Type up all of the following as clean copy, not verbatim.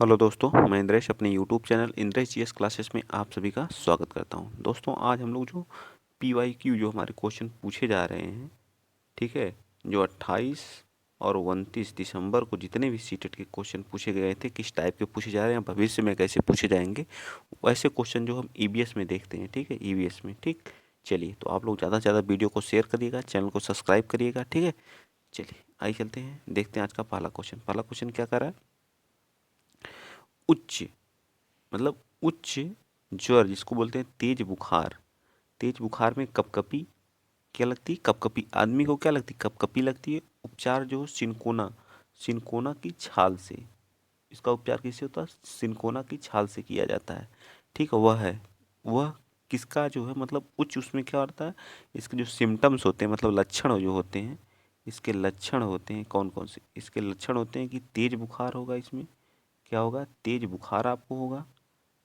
Hello दोस्तों, मैं इंद्रेश अपने YouTube channel Indresh GS classes में आप सभी का स्वागत करता हूं। दोस्तों, आज हम लोग जो पीवाईक्यू जो हमारे क्वेश्चन पूछे जा रहे हैं, ठीक है, जो 28 और 29 दिसंबर को जितने भी सीटेट के क्वेश्चन पूछे गए थे, किस टाइप के पूछे जा रहे हैं, भविष्य में कैसे पूछे जाएंगे, वैसे क्वेश्चन जो हम ईवीएस में देखते हैं, ठीक है, ईवीएस में। ठीक, चलिए, तो आप लोग ज़्यादा से ज़्यादा वीडियो को शेयर करिएगा, चैनल को सब्सक्राइब करिएगा, ठीक है। चलिए, आइए चलते हैं, देखते हैं आज का पहला क्वेश्चन। पहला क्वेश्चन क्या कर रहा है? उच्च, मतलब उच्च ज्वर जिसको बोलते हैं तेज बुखार। तेज बुखार में कपकपी क्या लगती है? कपकपी आदमी को क्या लगती है? कपकपी लगती है। उपचार जो सिनकोना, सिनकोना की छाल से, इसका उपचार किससे होता है? सिनकोना की छाल से किया जाता है। ठीक है, वह किसका जो है, मतलब उच्च, उसमें क्या होता है? इसके जो सिम्टम्स होते हैं, मतलब लक्षण जो होते हैं, इसके लक्षण होते हैं कौन कौन से? इसके लक्षण होते हैं कि तेज बुखार होगा, इसमें क्या होगा? तेज बुखार आपको होगा,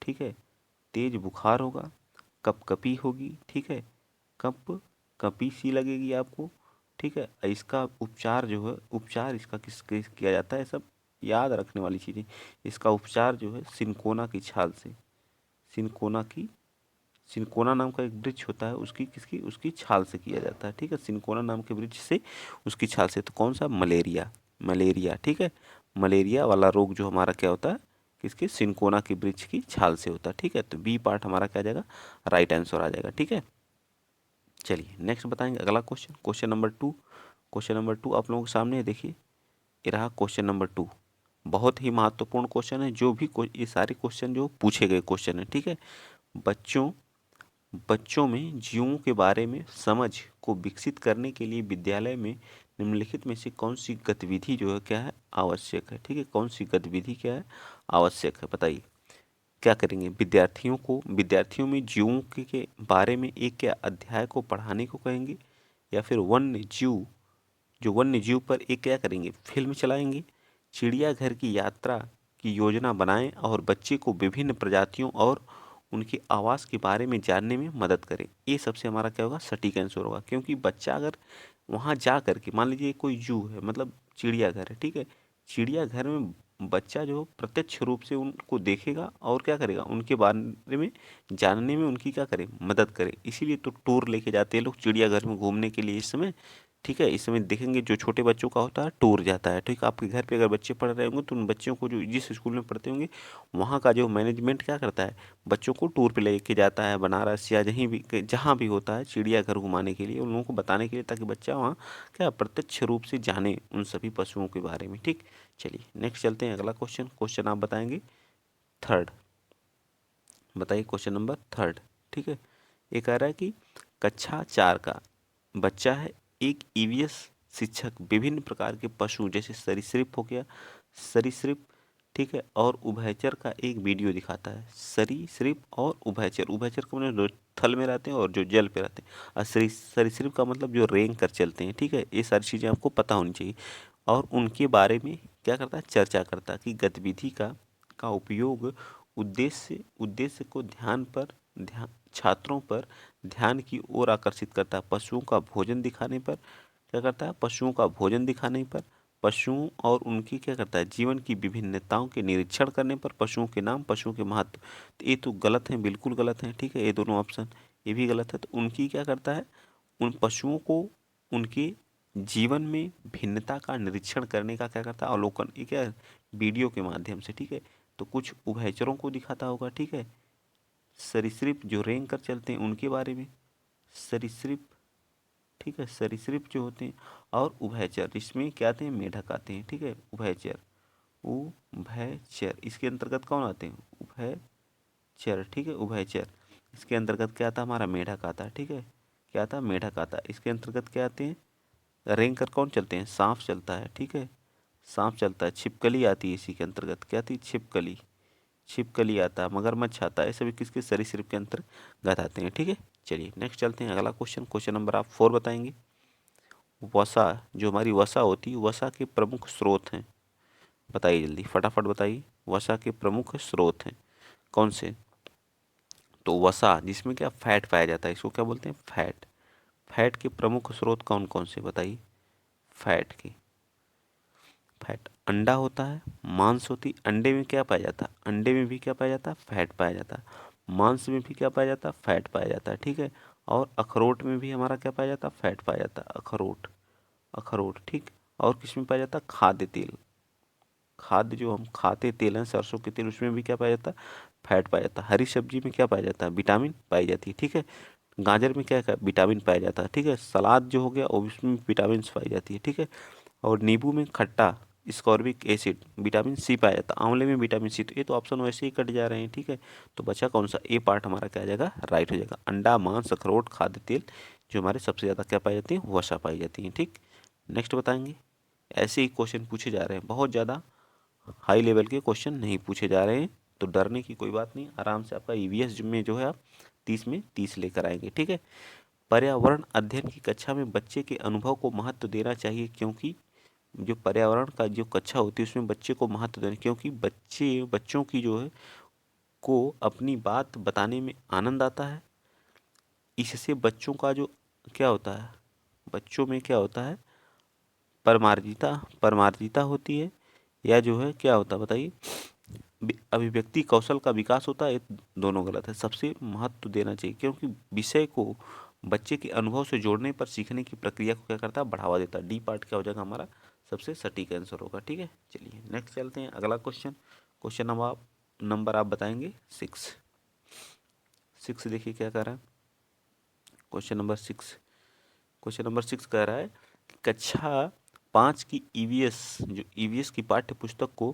ठीक है, तेज बुखार होगा, कपकपी होगी, ठीक है, कप कपी सी लगेगी आपको, ठीक है। इसका उपचार जो है, उपचार इसका किस किया जाता है, सब याद रखने वाली चीज़ें। इसका उपचार जो है सिनकोना की छाल से, सिनकोना की, सिनकोना नाम का एक वृक्ष होता है, उसकी किसकी, उसकी छाल से किया जाता है, ठीक है, सिनकोना नाम के वृक्ष से, उसकी छाल से। तो कौन सा? मलेरिया, मलेरिया, ठीक है। मलेरिया वाला रोग जो हमारा क्या होता है, किसके? सिनकोना की वृक्ष की छाल से होता है, ठीक है। तो बी पार्ट हमारा क्या आ जाएगा? राइट आंसर आ जाएगा, ठीक है। चलिए नेक्स्ट बताएंगे अगला question, question number two. Question number two आप लोगों के सामने है, देखिए, ये रहा क्वेश्चन नंबर टू। बहुत ही महत्वपूर्ण क्वेश्चन है, जो भी ये सारे क्वेश्चन जो पूछे गए क्वेश्चन है, ठीक है। बच्चों बच्चों में जीवों के बारे में समझ को विकसित करने के लिए विद्यालय में निम्नलिखित में से कौन सी गतिविधि जो है क्या है? आवश्यक है, ठीक है। कौन सी गतिविधि क्या है? आवश्यक है, बताइए। क्या करेंगे? विद्यार्थियों में जीवों के बारे में एक क्या अध्याय को पढ़ाने को कहेंगे, या फिर वन्य जीव, जो वन्य जीव पर एक क्या करेंगे? फिल्म चलाएंगे। चिड़ियाघर की यात्रा की योजना बनाएं और बच्चे को विभिन्न प्रजातियों और उनके आवास के बारे में जानने में मदद करें। ये सबसे हमारा क्या होगा? सटीक आंसर होगा, क्योंकि बच्चा अगर वहाँ जा करके, मान लीजिए कोई जू है, मतलब चिड़ियाघर है, ठीक है, चिड़ियाघर में बच्चा जो प्रत्यक्ष रूप से उनको देखेगा और क्या करेगा? उनके बारे में जानने में उनकी क्या करे? मदद करे। इसीलिए तो टूर लेके जाते हैं लोग चिड़ियाघर में घूमने के लिए इस समय, ठीक है। इस समय देखेंगे जो छोटे बच्चों का होता है टूर जाता है, ठीक है। आपके घर पे अगर बच्चे पढ़ रहे होंगे तो उन बच्चों को, जो जिस स्कूल में पढ़ते होंगे, वहाँ का जो मैनेजमेंट क्या करता है? बच्चों को टूर पे लेके जाता है, बनारस या जहाँ भी होता है चिड़ियाघर घुमाने के लिए, उन लोगों को बताने के लिए, ताकि बच्चा वहाँ क्या प्रत्यक्ष रूप से जाने उन सभी पशुओं के बारे में, ठीक। चलिए नेक्स्ट चलते हैं, अगला क्वेश्चन, क्वेश्चन आप बताएंगे थर्ड। बताइए क्वेश्चन नंबर थर्ड, ठीक है। ये कह रहा है कि कक्षा 4 का बच्चा है, एक ईवीएस शिक्षक विभिन्न प्रकार के पशु जैसे सरीसृप हो गया, सरीसृप, ठीक है, और उभयचर का एक वीडियो दिखाता है। सरीसृप और उभयचर, उभयचर का मतलब जो थल में रहते हैं और जो जल पे रहते हैं, और सरीसृप का मतलब जो रेंग कर चलते हैं, ठीक है। ये सारी चीज़ें आपको पता होनी चाहिए। और उनके बारे में क्या करता है? चर्चा करता है कि गतिविधि का उपयोग उद्देश्य को ध्यान छात्रों पर ध्यान की ओर आकर्षित करता है। पशुओं का भोजन दिखाने पर क्या करता है? पशुओं का भोजन दिखाने पर, पशुओं और उनकी क्या करता है? जीवन की विभिन्नताओं के निरीक्षण करने पर, पशुओं के नाम, पशुओं के महत्व। तो ये तो गलत है, बिल्कुल गलत है, ठीक है, ये दोनों ऑप्शन, ये भी गलत है। तो उनकी क्या करता है? उन पशुओं को उनके जीवन में भिन्नता का निरीक्षण करने का क्या करता है? अवलोकन, ये क्या है? वीडियो के माध्यम से, ठीक है। तो कुछ उभयचरों को दिखाता होगा, ठीक है। सरीसृप जो रेंग कर चलते हैं उनके बारे में, सरीसृप, ठीक है, सरीसृप जो होते हैं, और उभयचर, इसमें क्या आते हैं? मेढक आते हैं, ठीक है, उभयचर, उभयचर इसके अंतर्गत कौन आते हैं? उभयचर, ठीक है, उभयचर। इसके अंतर्गत क्या आता है? हमारा मेढक आता है, ठीक है, क्या आता है? मेढक आता है। इसके अंतर्गत क्या आते हैं? रेंग कर कौन चलते हैं? सांप चलता है, ठीक है, सांप चलता है। छिपकली आती है इसी के अंतर्गत, क्या आती है? छिपकली, छिपकली आता है, मगरमच्छ आता है, ये सभी किसके? सरीसृप के अंतर्गत आते हैं, ठीक है। चलिए नेक्स्ट चलते हैं, अगला क्वेश्चन, क्वेश्चन नंबर आप 4 बताएंगे। वसा, जो हमारी वसा होती है, वसा के प्रमुख स्रोत हैं, बताइए जल्दी फटाफट बताइए। वसा के प्रमुख स्रोत हैं कौन से? तो वसा जिसमें क्या फैट पाया जाता है, इसको क्या बोलते हैं? फैट। फैट के प्रमुख स्रोत कौन कौन से बताइए? फैट के फैट। अंडा होता है, मांस होती, अंडे में क्या पाया जाता है, अंडे में भी क्या पाया जाता है, फैट पाया जाता है। मांस में भी क्या पाया जाता है, फैट पाया जाता है, ठीक है। और अखरोट में भी हमारा क्या पाया जाता है, फैट पाया जाता है, अखरोट, अखरोट, ठीक। और किस में पाया जाता है, खाद्य तेल, खाद्य जो हम खाते तेल हैं सरसों के तेल, उसमें भी क्या पाया जाता है, फैट पाया जाता है। हरी सब्जी में क्या पाया जाता है, विटामिन पाई जाती है, ठीक है। गाजर में क्या विटामिन पाया जाता है, ठीक है। सलाद जो हो गया उसमें विटामिन पाई जाती है, ठीक है। और नींबू में खट्टा स्कॉर्बिक एसिड विटामिन सी पाया जाता है, आंवले में विटामिन सी। तो ये तो ऑप्शन वैसे ही कट जा रहे हैं, ठीक है। तो बचा कौन सा, ए पार्ट हमारा क्या आ जाएगा, राइट हो जाएगा। अंडा, मांस, अखरोट, खाद्य तेल जो हमारे सबसे ज़्यादा क्या पाई जाती है, वसा पाई जाती है, ठीक। नेक्स्ट बताएंगे। ऐसे ही क्वेश्चन पूछे जा रहे हैं, बहुत ज़्यादा हाई लेवल के क्वेश्चन नहीं पूछे जा रहे हैं, तो डरने की कोई बात नहीं। आराम से आपका ईवीएस में जो है आप 30 में 30 लेकर आएंगे, ठीक है। पर्यावरण अध्ययन की कक्षा में बच्चे के अनुभव को महत्व देना चाहिए, क्योंकि जो पर्यावरण का जो कक्षा होती है उसमें बच्चे को महत्व देना, क्योंकि बच्चों की जो है को अपनी बात बताने में आनंद आता है। इससे बच्चों का जो क्या होता है, बच्चों में क्या होता है, परमार्जिता परमार्जिता होती है, या जो है क्या होता है बताइए, अभिव्यक्ति कौशल का विकास होता है। ये दोनों गलत है। सबसे महत्व देना चाहिए, क्योंकि विषय को बच्चे के अनुभव से जोड़ने पर सीखने की प्रक्रिया को क्या करता है, बढ़ावा देता है। डी पार्ट क्या हो जाएगा हमारा, सबसे सटीक आंसर होगा, ठीक है। चलिए नेक्स्ट चलते हैं, अगला क्वेश्चन। क्वेश्चन नंबर आप बताएंगे 6। 6 देखिए क्या कह रहा है, क्वेश्चन नंबर 6। क्वेश्चन नंबर 6 कह रहा है कि कक्षा 5 की ईवीएस, जो ईवीएस की पाठ्य पुस्तक को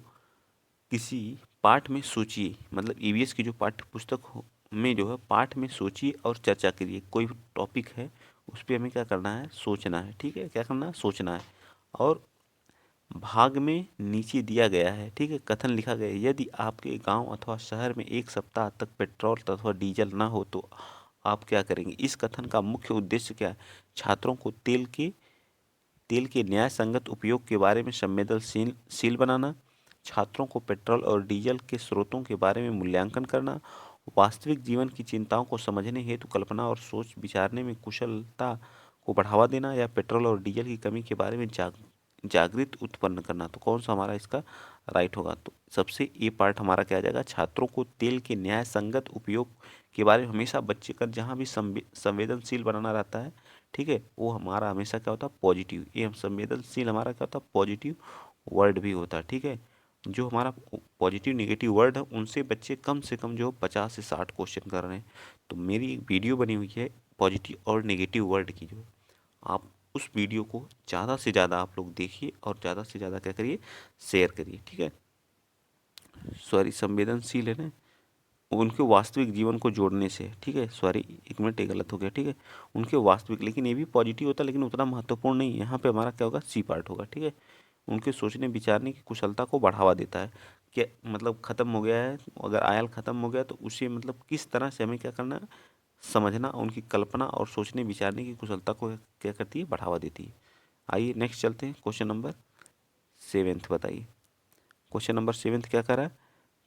किसी पाठ में सोचिए, मतलब ईवीएस की जो पाठ्य पुस्तक में जो है पाठ में सोचिए और चर्चा करिए। कोई भी टॉपिक है उस पर हमें क्या करना है, सोचना है, ठीक है। क्या करना है, सोचना है। और भाग में नीचे दिया गया है, ठीक है, कथन लिखा गया है, यदि आपके गांव अथवा शहर में एक सप्ताह तक पेट्रोल अथवा डीजल ना हो तो आप क्या करेंगे। इस कथन का मुख्य उद्देश्य क्या है, छात्रों को तेल के न्याय संगत उपयोग के बारे में संवेदनशील बनाना, छात्रों को पेट्रोल और डीजल के स्रोतों के बारे में मूल्यांकन करना, वास्तविक जीवन की चिंताओं को समझने हेतु कल्पना और सोच विचारने में कुशलता को बढ़ावा देना, या पेट्रोल और डीजल की कमी के बारे में जागृत उत्पन्न करना। तो कौन सा हमारा इसका राइट होगा, तो सबसे ए पार्ट हमारा क्या आ जाएगा, छात्रों को तेल के न्याय संगत उपयोग के बारे में हमेशा बच्चे का जहाँ भी संवेदनशील बनाना रहता है, ठीक है, वो हमारा हमेशा क्या होता है, पॉजिटिव। ये हम संवेदनशील हमारा क्या होता है, पॉजिटिव वर्ड भी होता है, ठीक है। जो हमारा पॉजिटिव नेगेटिव वर्ड है उनसे बच्चे कम से कम जो 50 से 60 क्वेश्चन कर रहे हैं। तो मेरी एक वीडियो बनी हुई है पॉजिटिव और नेगेटिव वर्ड की, जो आप उस वीडियो को ज़्यादा से ज़्यादा आप लोग देखिए और ज़्यादा से ज़्यादा क्या करिए, शेयर करिए, ठीक है। सॉरी, संवेदनशील है ना, उनके वास्तविक जीवन को जोड़ने से, ठीक है। सॉरी, एक मिनट, ये गलत हो गया, ठीक है। उनके वास्तविक, लेकिन ये भी पॉजिटिव होता है लेकिन उतना महत्वपूर्ण नहीं है। यहाँ पे हमारा क्या होगा, सी पार्ट होगा, ठीक है। उनके सोचने विचारने की कुशलता को बढ़ावा देता है। क्या मतलब, खत्म हो गया है, अगर आयल खत्म हो गया तो उसे मतलब किस तरह से हमें क्या करना है, समझना, उनकी कल्पना और सोचने विचारने की कुशलता को क्या करती है, बढ़ावा देती है। आइए नेक्स्ट चलते हैं, क्वेश्चन नंबर 7 बताइए। क्वेश्चन नंबर 7 क्या कर रहा है,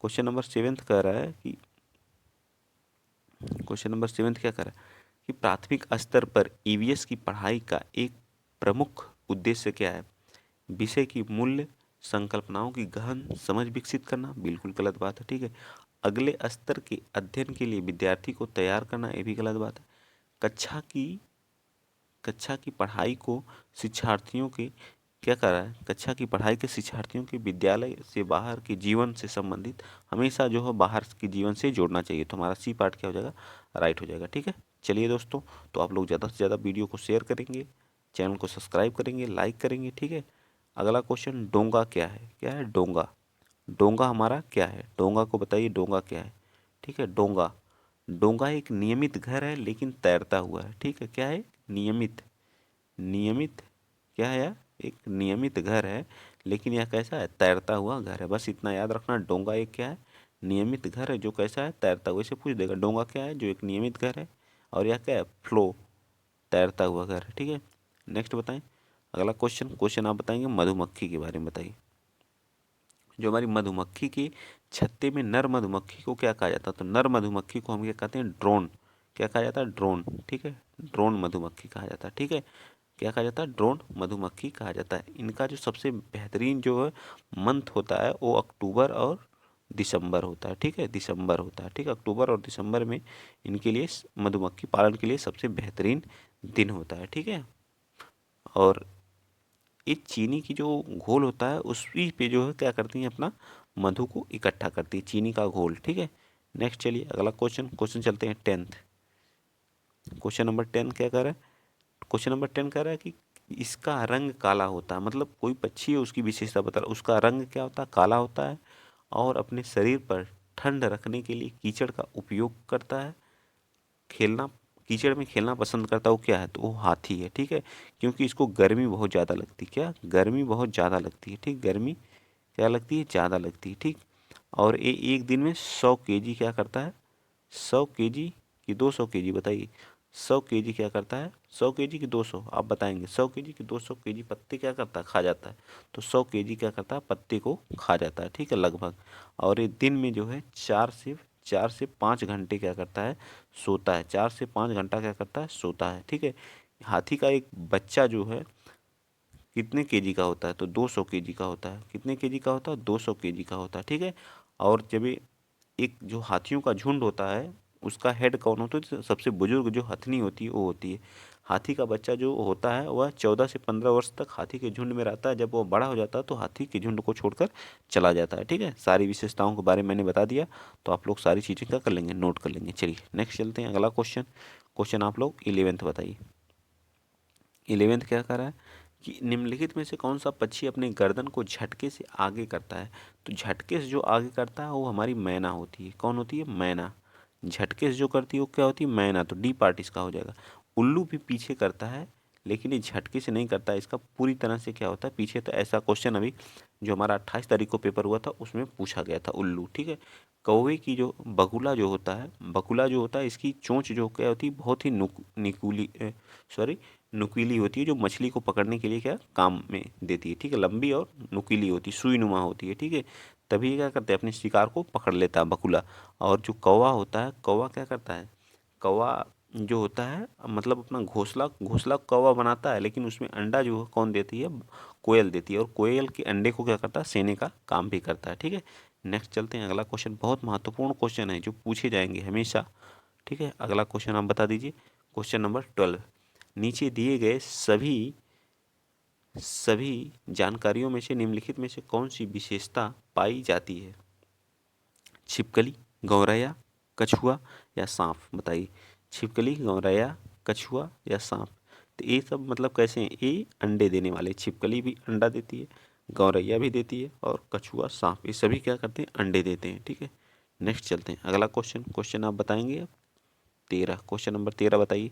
क्वेश्चन नंबर 7 कह रहा है कि क्वेश्चन नंबर 7 क्या कर रहा है कि प्राथमिक स्तर पर ईवीएस की पढ़ाई का एक प्रमुख उद्देश्य क्या है, विषय की मूल्य संकल्पनाओं की गहन समझ विकसित करना। बिल्कुल गलत बात है, ठीक है। अगले स्तर के अध्ययन के लिए विद्यार्थी को तैयार करना, ये भी गलत बात है। कक्षा की पढ़ाई को शिक्षार्थियों के क्या कर रहा है, कक्षा की पढ़ाई के शिक्षार्थियों के विद्यालय से बाहर के जीवन से संबंधित हमेशा जो है बाहर के जीवन से जोड़ना चाहिए। तो हमारा सी पार्ट क्या हो जाएगा, राइट हो जाएगा, ठीक है। चलिए दोस्तों, तो आप लोग ज़्यादा से ज़्यादा वीडियो को शेयर करेंगे, चैनल को सब्सक्राइब करेंगे, लाइक करेंगे, ठीक है। अगला क्वेश्चन, डोंगा क्या है, क्या है डोंगा, डोंगा हमारा क्या है, डोंगा को बताइए, डोंगा क्या है, ठीक है। डोंगा, डोंगा एक नियमित घर है लेकिन तैरता हुआ है, ठीक है। क्या है, नियमित, नियमित क्या है यार, एक नियमित घर है लेकिन यह कैसा है, तैरता हुआ घर है। बस इतना याद रखना, डोंगा एक क्या है, नियमित घर है जो कैसा है, तैरता हुआ। इसे पूछ देगा डोंगा क्या है, जो एक नियमित घर है, और यह क्या है, फ्लो, तैरता हुआ घर है, ठीक है। नेक्स्ट बताएं, अगला क्वेश्चन, क्वेश्चन आप बताएंगे मधुमक्खी के बारे में बताइए। जो हमारी मधुमक्खी के छत्ते में नर मधुमक्खी को क्या कहा जाता है, तो नर मधुमक्खी को हम क्या कहते हैं, ड्रोन, क्या कहा जाता है, ड्रोन, ठीक है। ड्रोन मधुमक्खी कहा जाता है, ठीक है। क्या कहा जाता है, ड्रोन मधुमक्खी कहा जाता है। इनका जो सबसे बेहतरीन जो है मंथ होता है वो अक्टूबर और दिसंबर होता है, ठीक है, दिसंबर होता है, ठीक है, अक्टूबर और दिसंबर में इनके लिए मधुमक्खी पालन के लिए सबसे बेहतरीन दिन होता है, ठीक है। और ये चीनी की जो घोल होता है उसी पे जो है क्या करती हैं, अपना मधु को इकट्ठा करती है, चीनी का घोल, ठीक है। नेक्स्ट चलिए अगला क्वेश्चन चलते हैं 10th। क्वेश्चन नंबर 10 क्या कर रहा है, क्वेश्चन नंबर 10 कह रहा है कि इसका रंग काला होता है, मतलब कोई पक्षी है उसकी विशेषता बता रहा है, उसका रंग क्या होता है, काला होता है, और अपने शरीर पर ठंड रखने के लिए कीचड़ का उपयोग करता है, खेलना कीचड़ में खेलना पसंद करता है, वो क्या है, तो वो हाथी है, ठीक है। क्योंकि इसको गर्मी बहुत ज़्यादा लगती है, क्या गर्मी बहुत ज़्यादा लगती है, ठीक, गर्मी क्या लगती है, ज़्यादा लगती है, ठीक। और ये एक दिन में 100 kg क्या करता है, 100 kg कि 200 kg बताइए, 100 kg क्या करता है, 100 kg की 200 आप बताएंगे, 100 kg की 200 kg पत्ते क्या करता है, खा जाता है। तो 100 kg क्या करता है, पत्ते को खा जाता है, ठीक है, लगभग। और ये दिन में जो है 4 से 5 घंटे क्या करता है, सोता है, 4 से 5 घंटा क्या करता है, सोता है, ठीक है। हाथी का एक बच्चा जो है कितने केजी का होता है, तो 200 kg का होता है, कितने केजी का होता है, 200 kg का होता है, ठीक है। और जब ये एक जो हाथियों का झुंड होता है उसका हेड कौन होता है, तो सबसे बुजुर्ग जो हथनी होती है वो होती है। हाथी का बच्चा जो होता है वह 14 से 15 वर्ष तक हाथी के झुंड में रहता है, जब वो बड़ा हो जाता है तो हाथी के झुंड को छोड़कर चला जाता है, ठीक है। सारी विशेषताओं के बारे में मैंने बता दिया, तो आप लोग सारी चीज़ें क्या कर लेंगे, नोट कर लेंगे। चलिए नेक्स्ट चलते हैं, अगला क्वेश्चन, क्वेश्चन आप लोग 11th बताइए। 11th क्या कर रहा है कि निम्नलिखित में से कौन सा पक्षी अपने गर्दन को झटके से आगे करता है, तो झटके से जो आगे करता है वो हमारी मैना होती है, कौन होती है, मैना। झटके से जो करती है वो क्या होती है, मैना, तो डी पार्ट इसका हो जाएगा। उल्लू भी पीछे करता है लेकिन ये झटके से नहीं करता है, इसका पूरी तरह से क्या होता है पीछे। तो ऐसा क्वेश्चन अभी जो हमारा 28 तारीख को पेपर हुआ था उसमें पूछा गया था, उल्लू, ठीक है। कौवे की जो बगुला जो होता है, बगुला जो होता है इसकी चोंच जो क्या होती है, बहुत ही निकुली सॉरी नुकीली होती है, जो मछली को पकड़ने के लिए क्या काम में देती है, ठीक है, लंबी और नुकीली होती है, सुई नुमा होती है, ठीक है। तभी क्या करते हैं, अपने शिकार को पकड़ लेता है बगुला। और जो कौवा होता है, कौवा क्या करता है, कौवा जो होता है मतलब अपना घोंसला घोंसला कौवा बनाता है, लेकिन उसमें अंडा जो है कौन देती है, कोयल देती है, और कोयल के अंडे को क्या करता है, सेने का काम भी करता है, ठीक है। नेक्स्ट चलते हैं, अगला क्वेश्चन बहुत महत्वपूर्ण क्वेश्चन है जो पूछे जाएंगे हमेशा, ठीक है। अगला क्वेश्चन आप बता दीजिए, क्वेश्चन नंबर 12। नीचे दिए गए सभी सभी जानकारियों में से निम्नलिखित में से कौन सी विशेषता पाई जाती है, छिपकली, गौरैया, कछुआ या सांप, बताइए। छिपकली, गौरैया, कछुआ या सांप। तो ये सब मतलब कैसे हैं, ये अंडे देने वाले, छिपकली भी अंडा देती है, गौरैया भी देती है, और कछुआ, सांप, ये सभी क्या करते हैं, अंडे देते हैं, ठीक है। नेक्स्ट चलते हैं, अगला क्वेश्चन आप बताएंगे अब 13, क्वेश्चन नंबर 13 बताइए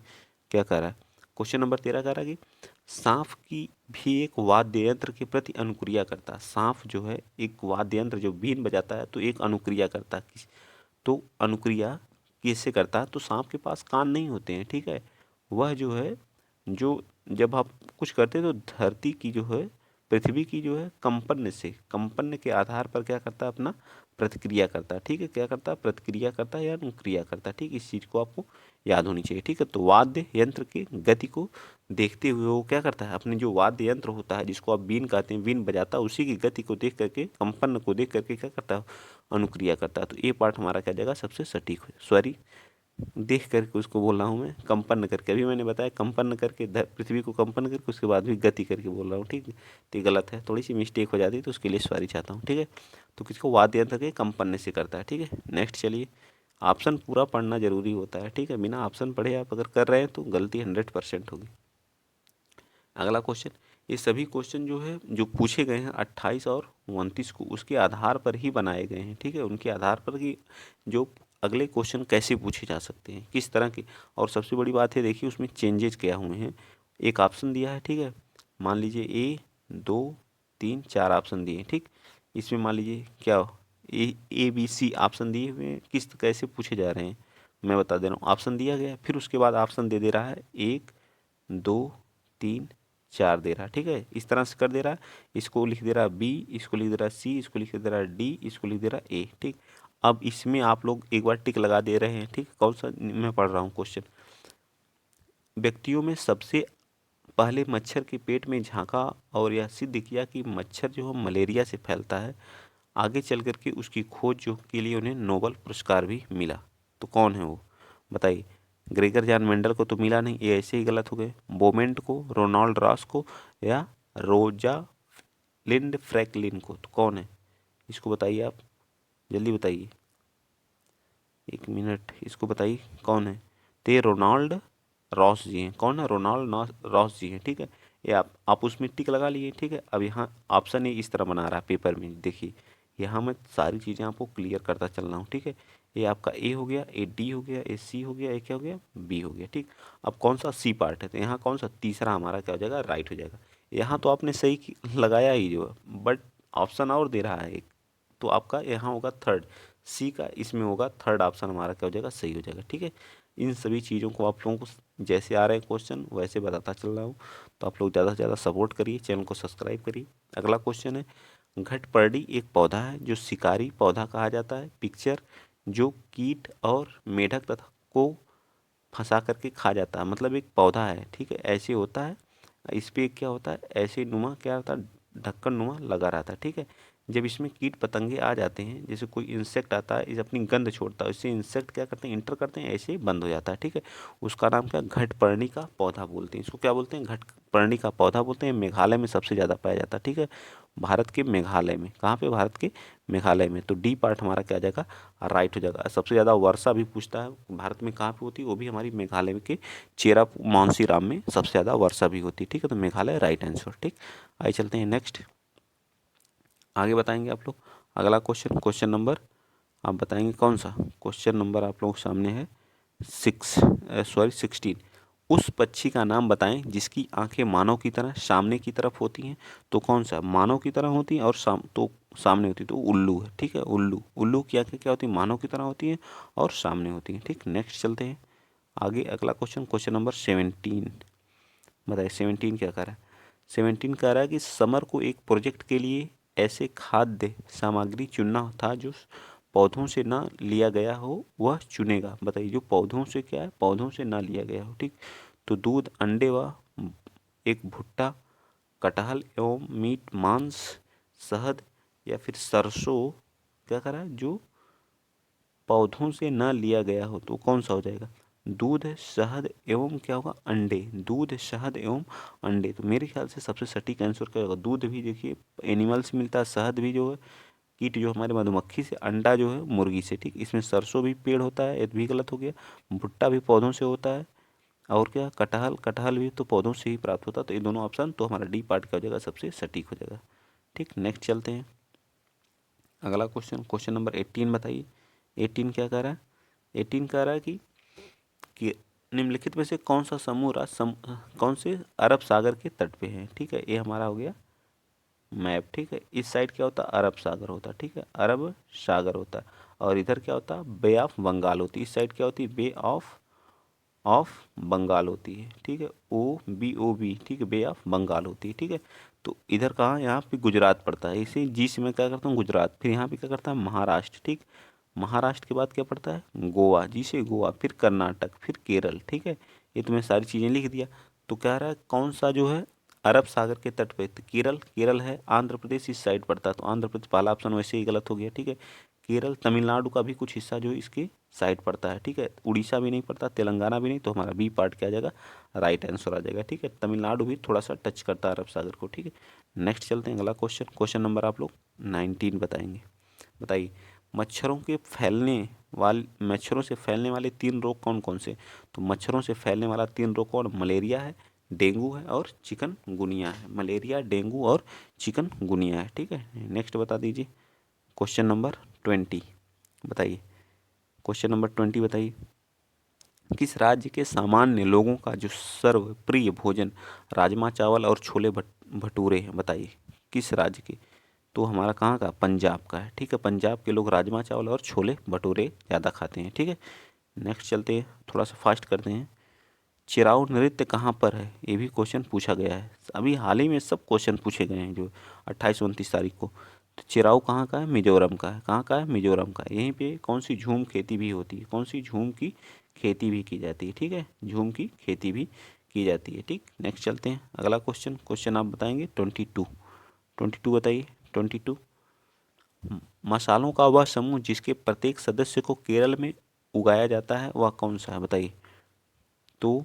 क्या कह रहा है। क्वेश्चन नंबर 13 कह रहा है कि सांप की भी एक वाद्य यंत्र के प्रति अनुक्रिया करता है। सांप जो है एक वाद्य यंत्र जो बीन बजाता है तो एक अनुक्रिया करता है, तो अनुक्रिया कैसे करता है, तो सांप के पास कान नहीं होते हैं, ठीक है। वह जो है जो जब आप कुछ करते हैं तो धरती की जो है, पृथ्वी की जो है कंपन के आधार पर क्या करता है, अपना प्रतिक्रिया करता है, ठीक है। क्या करता है, प्रतिक्रिया करता है या अनुक्रिया करता है, ठीक। इस चीज़ को आपको याद होनी चाहिए, ठीक है। तो वाद्य यंत्र की गति को देखते हुए वो क्या करता है, अपने जो वाद्य यंत्र होता है जिसको आप बीन कहते हैं, बीन बजाता है, उसी की गति को देख करके, कंपन को देख करके क्या करता है, अनुक्रिया करता है। तो ये पार्ट हमारा क्या जाएगा, सबसे सटीक है, सॉरी देख करके उसको बोल रहा हूँ मैं, कंपन करके, अभी मैंने बताया कंपन करके, पृथ्वी को कंपन करके उसके बाद भी गति करके बोल रहा हूँ, ठीक है। तो ये गलत है, थोड़ी सी मिस्टेक हो जाती है तो उसके लिए सॉरी चाहता हूँ, ठीक है। तो किसको, वाद्य यंत्र के कंपन से करता है, ठीक है। नेक्स्ट चलिए, ऑप्शन पूरा पढ़ना जरूरी होता है, ठीक है, बिना ऑप्शन पढ़े आप अगर कर रहे हैं तो गलती 100% होगी। अगला क्वेश्चन, ये सभी क्वेश्चन जो है जो पूछे गए हैं 28 और 29 को, उसके आधार पर ही बनाए गए हैं, ठीक है, उनके आधार पर कि जो अगले क्वेश्चन कैसे पूछे जा सकते हैं, किस तरह के। और सबसे बड़ी बात है देखिए उसमें चेंजेस क्या हुए हैं, एक ऑप्शन दिया है, ठीक है, मान लीजिए ए, 2, 3, 4 ऑप्शन दिए, ठीक। इसमें मान लीजिए क्या ए बी सी ऑप्शन दिए हुए हैं, किस कैसे पूछे जा रहे हैं मैं बता दे रहा हूँ। ऑप्शन दिया गया, फिर उसके बाद ऑप्शन दे रहा है 1, 2, 3, 4 दे रहा है, ठीक है, इस तरह से कर दे रहा है। इसको लिख दे रहा है बी, इसको लिख दे रहा है सी, इसको लिख दे रहा है डी, इसको लिख दे रहा है ए, ठीक। अब इसमें आप लोग एक बार टिक लगा दे रहे हैं, ठीक। कौन सा मैं पढ़ रहा हूँ क्वेश्चन, व्यक्तियों में सबसे पहले मच्छर के पेट में झांका और यह सिद्ध किया कि मच्छर जो है मलेरिया से फैलता है। आगे चल कर के उसकी खोज जो के लिए उन्हें नोबेल पुरस्कार भी मिला। तो कौन है वो, बताइए। ग्रेगर जॉन मेंडल को तो मिला नहीं, ये ऐसे ही गलत हो गए। बोमेंट को, रोनाल्ड रॉस को, या रोजा लिंड फ्रैंकलिन को, तो कौन है, इसको बताइए आप, जल्दी बताइए, 1 मिनट, इसको बताइए कौन है। तो ये रोनाल्ड रॉस जी हैं। कौन है, रॉस जी हैं, ठीक है। ये आप उसमें टिक लगा लिए, ठीक है। अब यहाँ ऑप्शन ये इस तरह बना रहा है पेपर में, देखिए यहाँ मैं सारी चीज़ें आपको क्लियर करता चल रहा हूँ, ठीक है। ये आपका ए हो गया, ए डी हो गया, ए सी हो गया, ए क्या हो गया, बी हो गया, ठीक। अब कौन सा सी पार्ट है, तो यहाँ कौन सा तीसरा हमारा क्या हो जाएगा, राइट हो जाएगा। यहाँ तो आपने सही लगाया ही जो, बट ऑप्शन और दे रहा है एक, तो आपका यहाँ होगा थर्ड, सी का इसमें होगा थर्ड ऑप्शन हमारा क्या हो जाएगा, सही हो जाएगा, ठीक है। इन सभी चीज़ों को आप लोगों को जैसे आ रहे हैं क्वेश्चन वैसे बताता चल रहा हूँ, तो आप लोग ज़्यादा से ज़्यादा सपोर्ट करिए, चैनल को सब्सक्राइब करिए। अगला क्वेश्चन है, घटपर्डी एक पौधा है जो शिकारी पौधा कहा जाता है। पिक्चर, जो कीट और मेढक तथा को फंसा करके खा जाता है, मतलब एक पौधा है, ठीक है, ऐसे होता है। इस पे क्या होता है, ऐसे नुमा क्या होता है, ढक्कन नुमा लगा रहता है, ठीक है। जब इसमें कीट पतंगे आ जाते हैं, जैसे कोई इंसेक्ट आता है, इस अपनी गंध छोड़ता है, इससे इंसेक्ट क्या करते हैं, इंटर करते हैं, ऐसे ही बंद हो जाता है, ठीक है। उसका नाम क्या, घटपर्णी का पौधा बोलते हैं, इसको क्या बोलते हैं, घटपर्णी का पौधा बोलते हैं। मेघालय में सबसे ज़्यादा पाया जाता है, ठीक है, भारत के मेघालय में। कहाँ पे, भारत के मेघालय में। तो डी पार्ट हमारा क्या आ जाएगा, राइट हो जाएगा। सबसे ज़्यादा वर्षा भी पूछता है भारत में कहाँ पे होती है, वो भी हमारी मेघालय के चेरा मानसीराम में सबसे ज़्यादा वर्षा भी होती है, ठीक है। तो मेघालय राइट आंसर, ठीक। आइए चलते हैं नेक्स्ट, आगे बताएंगे आप लोग। अगला क्वेश्चन, क्वेश्चन नंबर आप बताएंगे कौन सा, क्वेश्चन नंबर आप लोगों के सामने है 16। उस पक्षी का नाम बताएं जिसकी आंखें मानव की तरह सामने की तरफ होती हैं। तो कौन सा, मानव की तरह होती हैं और सामने होती है, तो उल्लू है, ठीक है। उल्लू, उल्लू की आंखें क्या होती है, मानव की तरह होती हैं और सामने होती हैं, ठीक। नेक्स्ट चलते हैं आगे, अगला क्वेश्चन, क्वेश्चन नंबर 17। बताइए 17 क्या कह रहा है। 17 कह रहा है कि समर को एक प्रोजेक्ट के लिए ऐसे खाद्य सामग्री चुनना था जो पौधों से ना लिया गया हो, वह चुनेगा। बताइए, जो पौधों से क्या है, पौधों से ना लिया गया हो, ठीक। तो दूध, अंडे व एक भुट्टा, कटहल एवं मीट, मांस, शहद या फिर सरसों, क्या कह रहा है, जो पौधों से ना लिया गया हो, तो कौन सा हो जाएगा, दूध, शहद एवं क्या होगा, अंडे। दूध, शहद एवं अंडे, तो मेरे ख्याल से सबसे सटीक आंसर क्या होगा, दूध भी देखिए एनिमल से मिलता है, शहद भी जो है कीट जो हमारे मधुमक्खी से, अंडा जो है मुर्गी से, ठीक। इसमें सरसों भी पेड़ होता है, ये भी गलत हो गया। भुट्टा भी पौधों से होता है, और क्या, कटहल, कटहल भी तो पौधों से ही प्राप्त होता है। तो ये दोनों ऑप्शन तो हमारा डी पार्ट का हो जाएगा, सबसे सटीक हो जाएगा, ठीक। नेक्स्ट चलते हैं अगला क्वेश्चन, क्वेश्चन नंबर 18 बताइए। 18 क्या कह रहा है, 18 कह रहा है कि निम्नलिखित में से कौन सा समूह राज्य कौन से अरब सागर के तट पे है, ठीक है। ये हमारा हो गया मैप, ठीक है। इस साइड क्या होता है, अरब सागर होता है, ठीक है, अरब सागर होता है। और इधर क्या होता है, बे ऑफ बंगाल होती है। इस साइड क्या होती है, बे ऑफ बंगाल होती है, ठीक है, OBOB, ठीक है, बे ऑफ बंगाल होती है, ठीक है। तो इधर कहाँ, यहाँ पे गुजरात पड़ता है, इसे जी से मैं क्या करता हूँ, गुजरात। फिर यहाँ पे क्या करता है, महाराष्ट्र, ठीक। महाराष्ट्र के बाद क्या पड़ता है, गोवा, जी से गोवा, फिर कर्नाटक, फिर केरल, ठीक है। ये तो मैं सारी चीज़ें लिख दिया। तो कह रहा है कौन सा जो है अरब सागर के तट पे, तो केरल, केरल है। आंध्र प्रदेश इस साइड पड़ता है, तो आंध्र प्रदेश पहला ऑप्शन वैसे ही गलत हो गया, ठीक है। केरल, तमिलनाडु का भी कुछ हिस्सा जो है इसके साइड पड़ता है, ठीक है। उड़ीसा भी नहीं पड़ता, तेलंगाना भी नहीं, तो हमारा बी पार्ट क्या आ जाएगा, राइट आंसर आ जाएगा, ठीक है। तमिलनाडु भी थोड़ा सा टच करता है अरब सागर को, ठीक है। नेक्स्ट चलते हैं अगला क्वेश्चन, क्वेश्चन नंबर आप लोग 19 बताएंगे। बताइए, मच्छरों से फैलने वाले 3 रोग कौन कौन से। तो मच्छरों से फैलने वाला 3 रोग कौन, मलेरिया है, डेंगू है और चिकनगुनिया है। मलेरिया, डेंगू और चिकनगुनिया है, ठीक है। नेक्स्ट बता दीजिए, क्वेश्चन नंबर 20 बताइए। क्वेश्चन नंबर 20 बताइए, किस राज्य के सामान्य लोगों का जो सर्वप्रिय भोजन राजमा चावल और छोले भटूरे हैं। बताइए किस राज्य के, तो हमारा कहाँ का, पंजाब का है, ठीक है। पंजाब के लोग राजमा चावल और छोले भटूरे ज़्यादा खाते हैं, ठीक है। नेक्स्ट चलते हैं, थोड़ा सा फास्ट करते हैं। चिराऊ नृत्य कहाँ पर है, ये भी क्वेश्चन पूछा गया है। अभी हाल ही में सब क्वेश्चन पूछे गए हैं जो 28-29 तारीख को। तो चिराऊ कहाँ का है, मिजोरम का है। कहाँ का है, मिजोरम का है। यहीं पे कौन सी झूम खेती भी होती है, कौन सी झूम की खेती भी की जाती है, ठीक है। झूम की खेती भी की जाती है। ठीक, नेक्स्ट चलते हैं अगला क्वेश्चन आप बताएंगे 22 बताइए 22। मसालों का वह समूह जिसके प्रत्येक सदस्य को केरल में उगाया जाता है वह कौन सा है बताइए। तो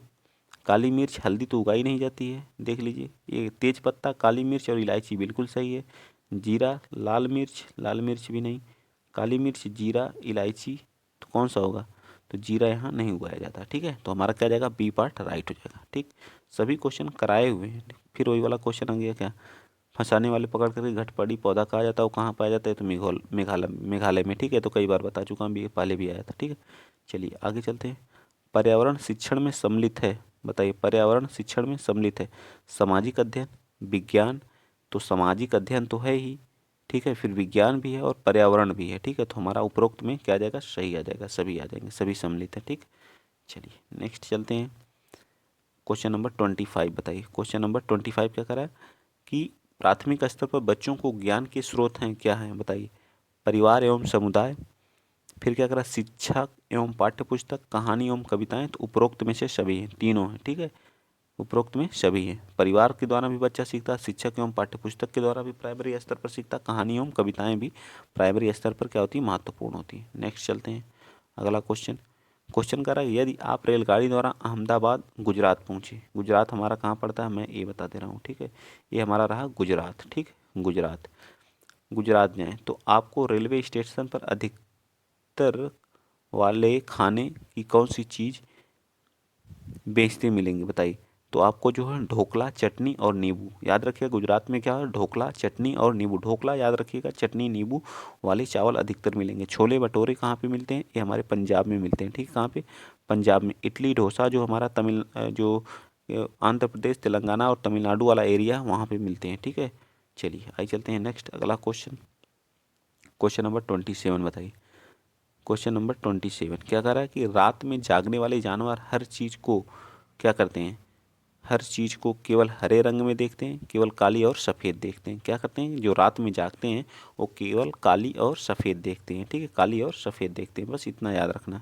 काली मिर्च, हल्दी तो उगाई नहीं जाती है, देख लीजिए। ये तेज पत्ता, काली मिर्च और इलायची बिल्कुल सही है। जीरा, लाल मिर्च भी नहीं। काली मिर्च, जीरा, इलायची, तो कौन सा होगा? तो जीरा यहाँ नहीं उगाया जाता। ठीक है, तो हमारा क्या जाएगा? बी पार्ट राइट हो जाएगा। ठीक, सभी क्वेश्चन कराए हुए हैं। फिर वही वाला क्वेश्चन आ गया क्या, फंसाने वाले पकड़ करके घटपड़ी पौधा कहा जाता है, वो कहाँ पाया जाता है? तो मेघालय में। ठीक है, तो कई बार बता चुका हूँ, पहले भी आया था। ठीक है, चलिए आगे चलते हैं। पर्यावरण शिक्षण में सम्मिलित है, बताइए। पर्यावरण शिक्षण में सम्मिलित है सामाजिक अध्ययन, विज्ञान, तो सामाजिक अध्ययन तो है ही। ठीक है, फिर विज्ञान भी है और पर्यावरण भी है। ठीक है, तो हमारा उपरोक्त में क्या आ जाएगा? सही आ जाएगा, सभी आ जाएंगे, सभी सम्मिलित है। ठीक, चलिए नेक्स्ट चलते हैं। क्वेश्चन नंबर 25 बताइए। क्वेश्चन नंबर 25 क्या करा है कि प्राथमिक स्तर पर बच्चों को ज्ञान के स्रोत हैं, क्या हैं बताइए। परिवार एवं समुदाय, फिर क्या करा? शिक्षा एवं पाठ्य पुस्तक, कहानी एवं कविताएं, तो उपरोक्त में से सभी हैं, तीनों हैं। ठीक है, उपरोक्त में सभी हैं। परिवार के द्वारा भी बच्चा सीखता है, शिक्षक एवं पाठ्य पुस्तक के द्वारा भी प्राइमरी स्तर पर सीखता, कहानी एवं कविताएं भी प्राइमरी स्तर पर क्या होती है? महत्वपूर्ण होती है। नेक्स्ट चलते हैं अगला क्वेश्चन कर रहा है यदि आप रेलगाड़ी द्वारा अहमदाबाद गुजरात पहुंचे, गुजरात हमारा कहाँ पड़ता है मैं ये बता दे रहा हूँ। ठीक है, ये हमारा रहा गुजरात। ठीक, गुजरात जाएँ तो आपको रेलवे स्टेशन पर अधिकतर वाले खाने की कौन सी चीज़ बेचते मिलेंगे बताइए। तो आपको जो है ढोकला, चटनी और नींबू, याद रखिएगा गुजरात में क्या है? ढोकला, चटनी और नींबू। ढोकला याद रखिएगा, चटनी नींबू वाले चावल अधिकतर मिलेंगे। छोले भटूरे कहाँ पे मिलते हैं? ये हमारे पंजाब में मिलते हैं। ठीक, कहाँ पे? पंजाब में। इडली डोसा जो हमारा आंध्र प्रदेश, तेलंगाना और तमिलनाडु वाला एरिया, वहाँ पे मिलते हैं। ठीक है, चलिए आइए चलते हैं नेक्स्ट अगला क्वेश्चन नंबर 27 बताइए। क्वेश्चन नंबर 27 क्या कह रहा है कि रात में जागने वाले जानवर हर चीज़ को क्या करते हैं? हर चीज़ को केवल हरे रंग में देखते हैं, केवल काली और सफ़ेद देखते हैं। क्या करते हैं? जो रात में जागते हैं वो केवल काली और सफ़ेद देखते हैं। ठीक है, काली और सफ़ेद देखते हैं, बस इतना याद रखना।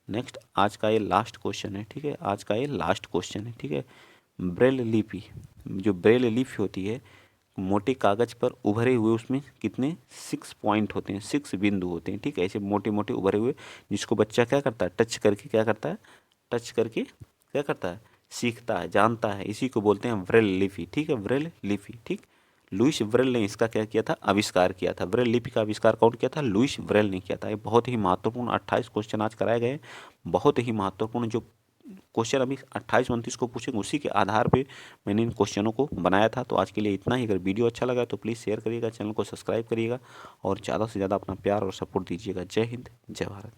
नेक्स्ट आज का ये लास्ट क्वेश्चन है। ठीक है, आज का ये लास्ट क्वेश्चन है। ठीक है, ब्रेल लिपि, जो ब्रेल लिपि होती है, मोटे कागज पर उभरे हुए उसमें कितने 6 पॉइंट होते हैं, 6 बिंदु होते हैं। ठीक है, ऐसे मोटे मोटे उभरे हुए, जिसको बच्चा क्या करता है? टच करके क्या करता है? टच करके क्या करता है? सीखता है, जानता है। इसी को बोलते हैं ब्रेल लिपि। ठीक है, ब्रेल लिपि। ठीक, लुइस ब्रेल ने इसका क्या किया था? आविष्कार किया था। ब्रेल लिपि का आविष्कार कौन किया था? लुइस ब्रेल ने किया था। ये बहुत ही महत्वपूर्ण 28 क्वेश्चन आज कराए गए, बहुत ही महत्वपूर्ण। जो क्वेश्चन अभी 28-29 को पूछेंगे उसी के आधार पे मैंने इन क्वेश्चनों को बनाया था। तो आज के लिए इतना ही। अगर वीडियो अच्छा लगा तो प्लीज़ शेयर करिएगा, चैनल को सब्सक्राइब करिएगा और ज़्यादा से ज़्यादा अपना प्यार और सपोर्ट दीजिएगा। जय हिंद, जय भारत।